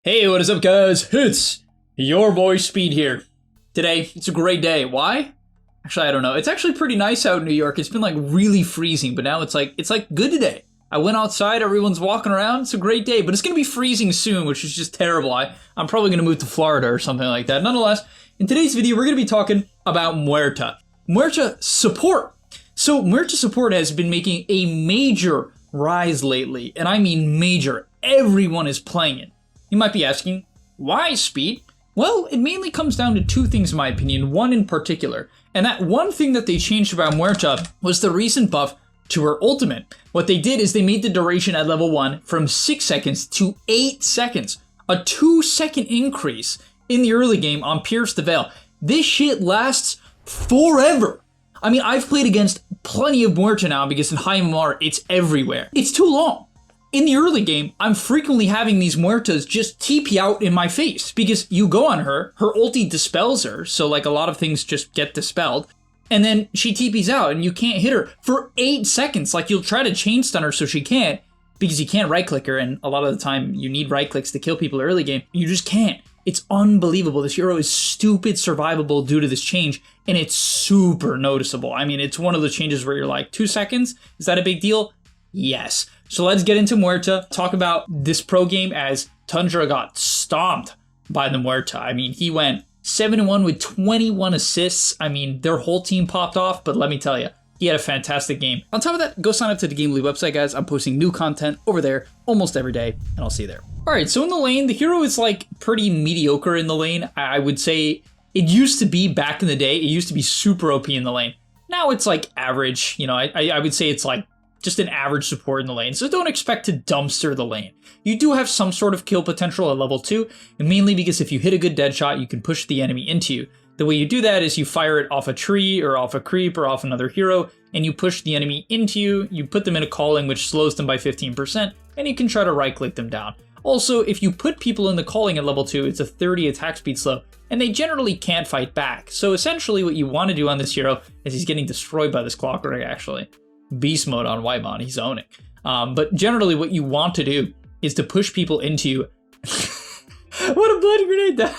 Hey, what is up, guys? It's your boy Speed here. Today, it's a great day. Why? Actually, I don't know. It's actually pretty nice out in New York. It's been like really freezing, but now it's like good today. I went outside, everyone's walking around. It's a great day, but it's going to be freezing soon, which is just terrible. I'm probably going to move to Florida or something like that. Nonetheless, in today's video, we're going to be talking about Muerta. Muerta support. So Muerta support has been making a major rise lately, and I mean major. Everyone is playing it. You might be asking, why, Speed? Well, it mainly comes down to two things in my opinion, one in particular. And that one thing that they changed about Muerta was the recent buff to her ultimate. What they did is they made the duration at level 1 from 6 seconds to 8 seconds. A 2-second increase in the early game on Pierce the Veil. This shit lasts forever. I mean, I've played against plenty of Muerta now because in high MMR, it's everywhere. It's too long. In the early game, I'm frequently having these Muertas just TP out in my face because you go on her ulti dispels her, so like a lot of things just get dispelled, and then she TPs out and you can't hit her for 8 seconds. Like you'll try to chain stun her so she can't because you can't right click her, and a lot of the time you need right clicks to kill people early game. You just can't. It's unbelievable. This hero is stupid survivable due to this change, and it's super noticeable. I mean, it's one of the changes where you're like, 2 seconds? Is that a big deal? Yes. So let's get into Muerta, talk about this pro game as Tundra got stomped by the Muerta. I mean, he went 7-1 with 21 assists. I mean, their whole team popped off, but let me tell you, he had a fantastic game. On top of that, go sign up to the Game League website, guys. I'm posting new content over there almost every day, and I'll see you there. All right, so in the lane, the hero is like pretty mediocre in the lane. I would say it used to be back in the day, it used to be super OP in the lane. Now it's like average, you know, I would say it's like just an average support in the lane, so don't expect to dumpster the lane. You do have some sort of kill potential at level 2, and mainly because if you hit a good dead shot, you can push the enemy into you. The way you do that is you fire it off a tree, or off a creep, or off another hero, and you push the enemy into you, you put them in a calling which slows them by 15%, and you can try to right-click them down. Also, if you put people in the calling at level 2, it's a 30 attack speed slow, and they generally can't fight back. So essentially what you want to do on this hero is he's getting destroyed by this clockwork actually. Beast mode on Whitemon, he's owning. But generally what you want to do is to push people into you. What a bloody grenade!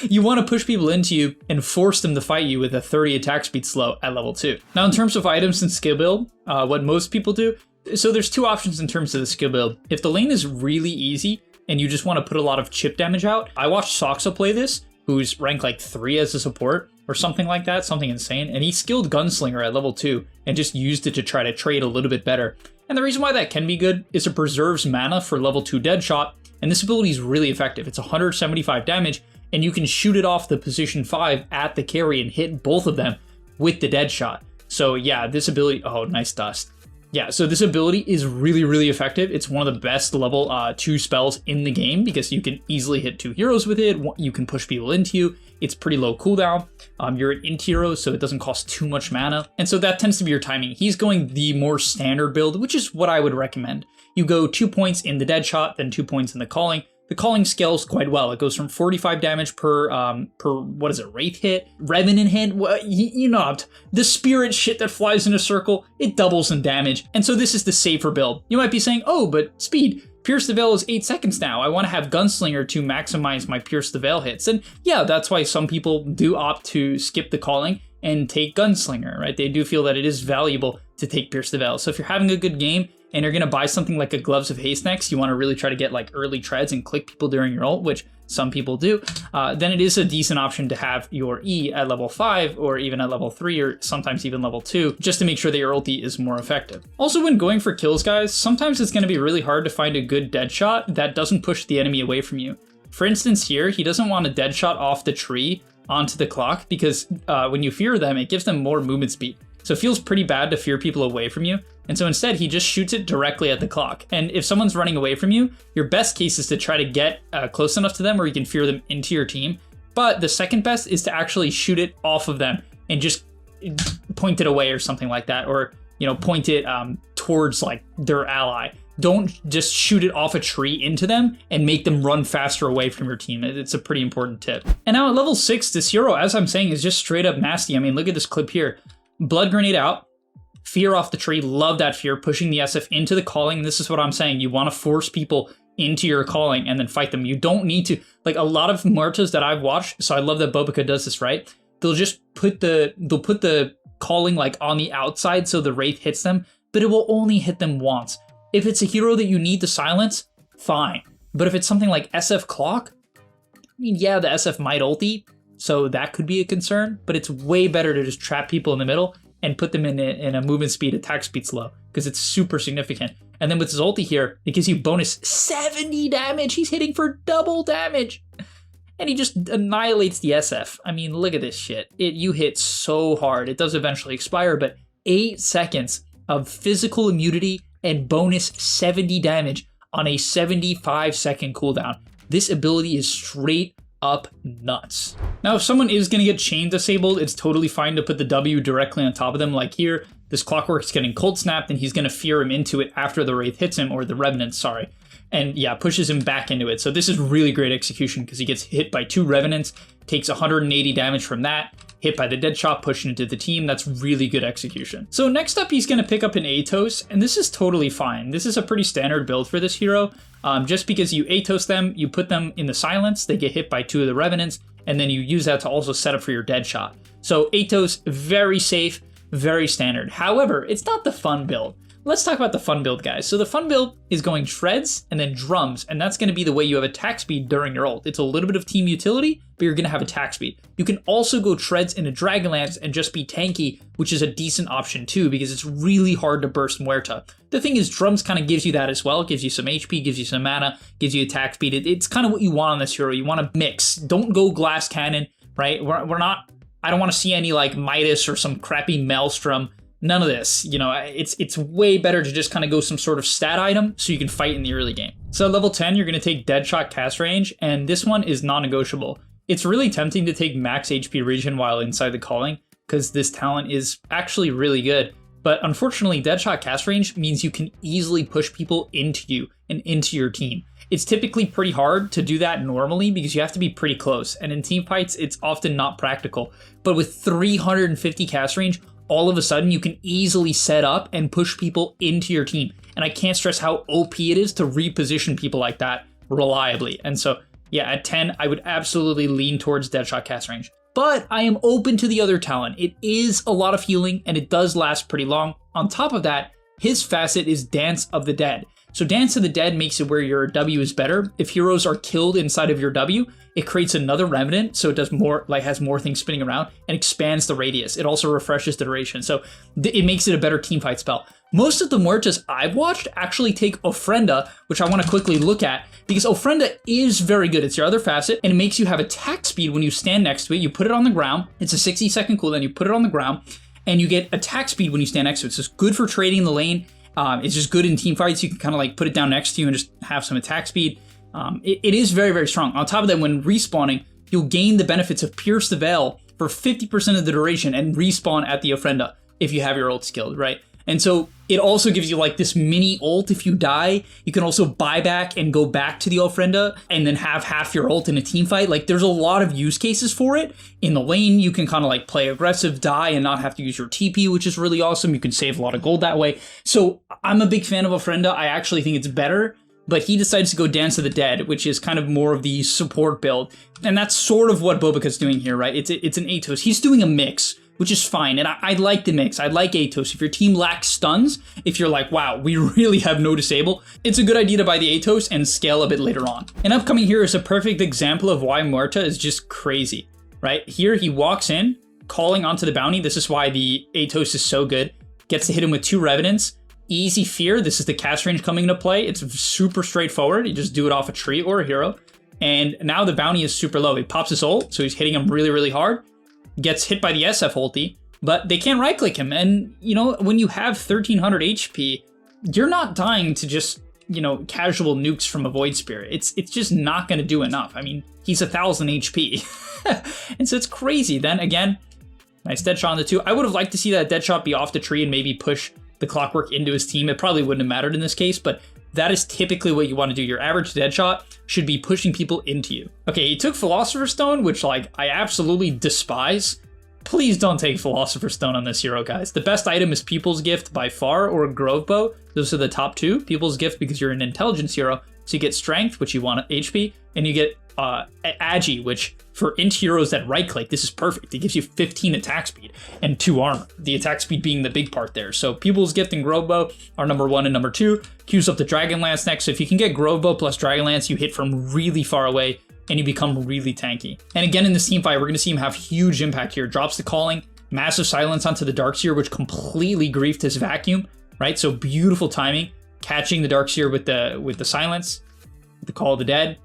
You want to push people into you and force them to fight you with a 30 attack speed slow at level 2. Now in terms of items and skill build, what most people do, so there's two options in terms of the skill build. If the lane is really easy and you just want to put a lot of chip damage out, I watched Soxa play this, who's ranked like 3 as a support, or something like that, something insane, and he skilled Gunslinger at level 2 and just used it to try to trade a little bit better. And the reason why that can be good is it preserves mana for level 2 Deadshot, and this ability is really effective. It's 175 damage, and you can shoot it off the position 5 at the carry and hit both of them with the Deadshot. So yeah, this ability, oh, nice dust. Yeah, so this ability is really, really effective. It's one of the best level 2 spells in the game because you can easily hit 2 heroes with it. You can push people into you. It's pretty low cooldown. You're an int hero, so it doesn't cost too much mana. And so that tends to be your timing. He's going the more standard build, which is what I would recommend. You go 2 points in the Deadshot, then 2 points in the Calling. The Calling scales quite well. It goes from 45 damage per what is it, Wraith hit? Revenant hit? Well, you know, the spirit shit that flies in a circle, it doubles in damage. And so this is the safer build. You might be saying, oh, but Speed, Pierce the Veil is 8 seconds now. I want to have Gunslinger to maximize my Pierce the Veil hits. And yeah, that's why some people do opt to skip the Calling and take Gunslinger, right? They do feel that it is valuable to take Pierce the Veil. So if you're having a good game, and you're going to buy something like a Gloves of Haste next, you want to really try to get like early treads and click people during your ult, which some people do, then it is a decent option to have your E at level 5 or even at level 3 or sometimes even level 2 just to make sure that your ulti is more effective. Also, when going for kills, guys, sometimes it's going to be really hard to find a good dead shot that doesn't push the enemy away from you. For instance here, he doesn't want a dead shot off the tree onto the clock because when you fear them, it gives them more movement speed. So it feels pretty bad to fear people away from you. And so instead, he just shoots it directly at the clock. And if someone's running away from you, your best case is to try to get close enough to them where you can fear them into your team. But the second best is to actually shoot it off of them and just point it away or something like that. Or, you know, point it towards like their ally. Don't just shoot it off a tree into them and make them run faster away from your team. It's a pretty important tip. And now at level 6, this hero, as I'm saying, is just straight up nasty. I mean, look at this clip here. Blood Grenade out. Fear off the tree, love that fear, pushing the SF into the Calling. This is what I'm saying. You want to force people into your calling and then fight them. You don't need to, like a lot of Muertas that I've watched, so I love that Bobica does this, right? They'll just put the calling like on the outside so the Wraith hits them, but it will only hit them once. If it's a hero that you need to silence, fine. But if it's something like SF Clock, I mean, yeah, the SF might ulti, so that could be a concern, but it's way better to just trap people in the middle and put them in a movement speed, attack speed slow, because it's super significant. And then with his ulti here, it gives you bonus 70 damage. He's hitting for double damage. And he just annihilates the SF. I mean, look at this shit. You hit so hard. It does eventually expire, but 8 seconds of physical immunity and bonus 70 damage on a 75-second cooldown. This ability is straight up nuts. Now, if someone is going to get chain disabled, it's totally fine to put the W directly on top of them. Like here, this Clockwork's getting cold snapped and he's going to fear him into it after the Wraith hits him, or the Revenant, sorry. And yeah, pushes him back into it. So this is really great execution because he gets hit by 2 Revenants, takes 180 damage from that, hit by the Deadshot, pushing into the team. That's really good execution. So next up, he's going to pick up an Atos, and this is totally fine. This is a pretty standard build for this hero. Just because you Atos them, you put them in the silence, they get hit by 2 of the Revenants, and then you use that to also set up for your Deadshot. So Atos, very safe, very standard. However, it's not the fun build. Let's talk about the fun build, guys. So the fun build is going Shreds and then Drums, and that's going to be the way you have attack speed during your ult. It's a little bit of team utility, but you're going to have attack speed. You can also go Shreds into Dragonlance and just be tanky, which is a decent option too, because it's really hard to burst Muerta. The thing is, Drums kind of gives you that as well. It gives you some HP, gives you some mana, gives you attack speed. It's kind of what you want on this hero. You want to mix. Don't go Glass Cannon, right? We're not, I don't want to see any like Midas or some crappy Maelstrom. None of this, you know, it's way better to just kind of go some sort of stat item so you can fight in the early game. So level 10, you're going to take Deadshot cast range, and this one is non-negotiable. It's really tempting to take max HP regen while inside the calling, because this talent is actually really good. But unfortunately, Deadshot cast range means you can easily push people into you and into your team. It's typically pretty hard to do that normally because you have to be pretty close, and in team fights, it's often not practical. But with 350 cast range, all of a sudden you can easily set up and push people into your team. And I can't stress how OP it is to reposition people like that reliably. And so, yeah, at 10, I would absolutely lean towards Deadshot cast range. But I am open to the other talent. It is a lot of healing and it does last pretty long. On top of that, his facet is Dance of the Dead. So Dance of the Dead makes it where your W is better. If heroes are killed inside of your W, it creates another Revenant, so it does more, like has more things spinning around and expands the radius. It also refreshes the duration, so it makes it a better teamfight spell. Most of the Muertas I've watched actually take Ofrenda, which I want to quickly look at, because Ofrenda is very good. It's your other facet, and it makes you have attack speed when you stand next to it. You put it on the ground. It's a 60-second cooldown. You put it on the ground, and you get attack speed when you stand next to it. So it's good for trading the lane. It's just good in team fights. You can kind of like put it down next to you and just have some attack speed. It is very, very strong. On top of that, when respawning, you'll gain the benefits of Pierce the Veil for 50% of the duration and respawn at the Ofrenda if you have your ult skilled, right? And so it also gives you like this mini ult if you die. You can also buy back and go back to the Ofrenda and then have half your ult in a team fight. Like there's a lot of use cases for it. In the lane, you can kind of like play aggressive, die, and not have to use your TP, which is really awesome. You can save a lot of gold that way. So I'm a big fan of Ofrenda. I actually think it's better. But he decides to go Dance of the Dead, which is kind of more of the support build. And that's sort of what Bobica's doing here, right? It's an Atos. He's doing a mix, which is fine. And I like the mix. I like Atos. If your team lacks stuns, if you're like, wow, we really have no disable, it's a good idea to buy the Atos and scale a bit later on. And upcoming here is a perfect example of why Muerta is just crazy, right? Here he walks in, calling onto the bounty. This is why the Atos is so good. Gets to hit him with 2 Revenants. Easy fear. This is the cast range coming into play. It's super straightforward. You just do it off a tree or a hero. And now the bounty is super low. He pops his ult, so he's hitting him really, really hard. Gets hit by the SF ulti, but they can't right click him. And, you know, when you have 1300 HP, you're not dying to just, you know, casual nukes from a Void Spirit. It's just not going to do enough. I mean, he's 1000 HP. And so it's crazy. Then again, nice Deadshot on the 2. I would have liked to see that Deadshot be off the tree and maybe push the Clockwork into his team. It probably wouldn't have mattered in this case, but that is typically what you want to do. Your average Deadshot should be pushing people into you. Okay, he took Philosopher's Stone, which like I absolutely despise. Please don't take Philosopher's Stone on this hero, guys. The best item is People's Gift by far, or Grove Bow. Those are the top 2. People's Gift because you're an intelligence hero. So you get strength, which you want HP, and you get agi, which for int heroes that right click, this is perfect. It gives you 15 attack speed and 2 armor. The attack speed being the big part there. So People's Gift and Grove Bow are number 1 and number 2. Queues up the Dragonlance next. So if you can get Grove Bow plus Dragonlance, you hit from really far away and you become really tanky. And again, in this team fight, we're gonna see him have huge impact here. Drops the Calling, massive silence onto the Darkseer, which completely griefed his vacuum, right? So beautiful timing, catching the Darkseer with the silence, the Call of the Dead.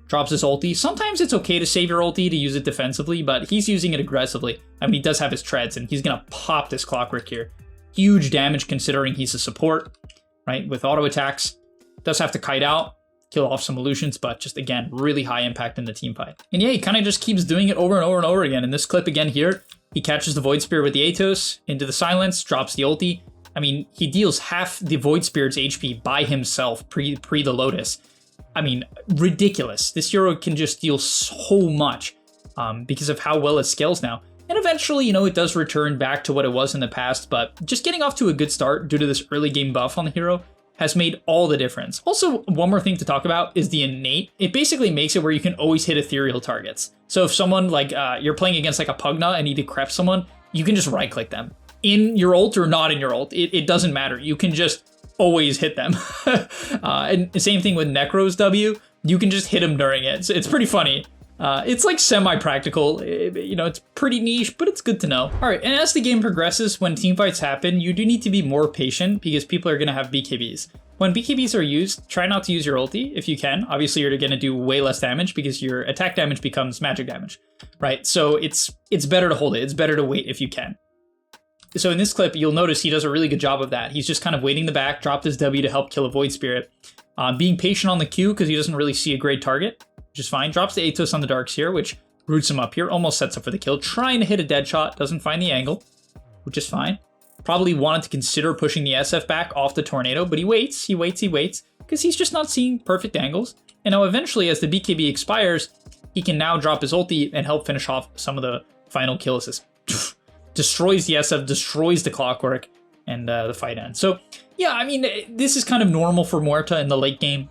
Drops his ulti. Sometimes it's okay to save your ulti to use it defensively, but he's using it aggressively. I mean, he does have his treads, and he's gonna pop this Clockwork here. Huge damage considering he's a support, right? With auto attacks. Does have to kite out, kill off some illusions, but just again, really high impact in the team fight. And yeah, he kind of just keeps doing it over and over and over again. In this clip again here, he catches the Void Spirit with the Atos into the silence, drops the ulti. I mean, he deals half the Void Spirit's HP by himself pre the Lotus. I mean, ridiculous. This hero can just deal so much because of how well it scales now. And eventually, you know, it does return back to what it was in the past, but just getting off to a good start due to this early game buff on the hero has made all the difference. Also, one more thing to talk about is the Innate. It basically makes it where you can always hit ethereal targets. So if someone like, you're playing against like a Pugna and you decrep someone, you can just right click them. In your ult or not in your ult, it doesn't matter. You can just always hit them. And the same thing with Necro's W, you can just hit him during it. So it's pretty funny. It's like semi-practical, you know, it's pretty niche, but it's good to know. All right, and as the game progresses, when team fights happen, you do need to be more patient because people are gonna have BKBs. When BKBs are used, try not to use your ulti if you can. Obviously, you're gonna do way less damage because your attack damage becomes magic damage, right? So it's better to hold it. It's better to wait if you can. So in this clip, you'll notice he does a really good job of that. He's just kind of waiting the back, dropped his W to help kill a Void Spirit. Being patient on the Q because he doesn't really see a great target, which is fine. Drops the Atos on the Darkseer, which roots him up here, almost sets up for the kill. Trying to hit a dead shot, doesn't find the angle, which is fine. Probably wanted to consider pushing the SF back off the Tornado, but he waits, because he's just not seeing perfect angles. And now eventually, as the BKB expires, he can now drop his ulti and help finish off some of the final kill assists. Destroys the SF, destroys the Clockwork, and the fight ends. So yeah, I mean, this is kind of normal for Muerta in the late game.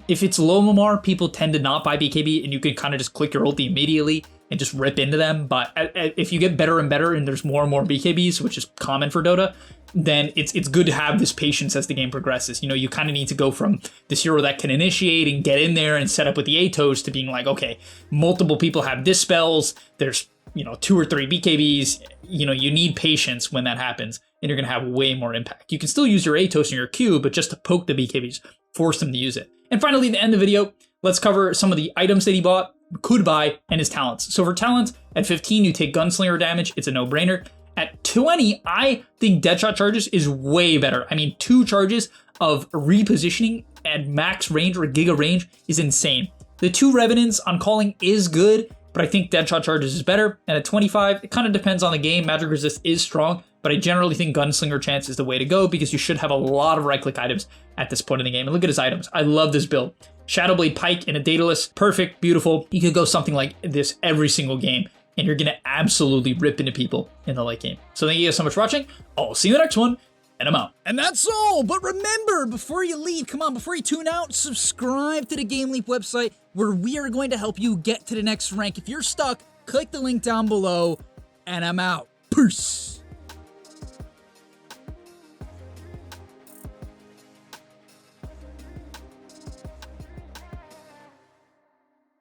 If it's low MMR, people tend to not buy BKB, and you can kind of just click your ulti immediately and just rip into them. But if you get better and better, and there's more and more BKBs, which is common for Dota, then it's good to have this patience as the game progresses. You know, you kind of need to go from this hero that can initiate and get in there and set up with the Atos to being like, okay, multiple people have dispels, there's, you know, 2 or 3 BKBs, you know, you need patience when that happens, and you're going to have way more impact. You can still use your Atos and your Q, but just to poke the BKBs, force them to use it. And finally, at the end of the video, let's cover some of the items that he bought, could buy, and his talents. So for talents, at 15, you take Gunslinger damage. It's a no-brainer. At 20, I think Deadshot charges is way better. I mean, 2 charges of repositioning at max range or giga range is insane. The 2 Revenants on calling is good, but I think Deadshot charges is better. And at 25, it kind of depends on the game. Magic Resist is strong, but I generally think Gunslinger Chance is the way to go because you should have a lot of right-click items at this point in the game. And look at his items. I love this build. Shadowblade Pike in a Daedalus, perfect, beautiful. You could go something like this every single game, and you're gonna absolutely rip into people in the late game. So thank you guys so much for watching. I'll see you in the next one, and I'm out. And that's all, but remember, before you leave, come on, before you tune out, subscribe to the Game Leap website where we are going to help you get to the next rank. If you're stuck, click the link down below, and I'm out. Peace.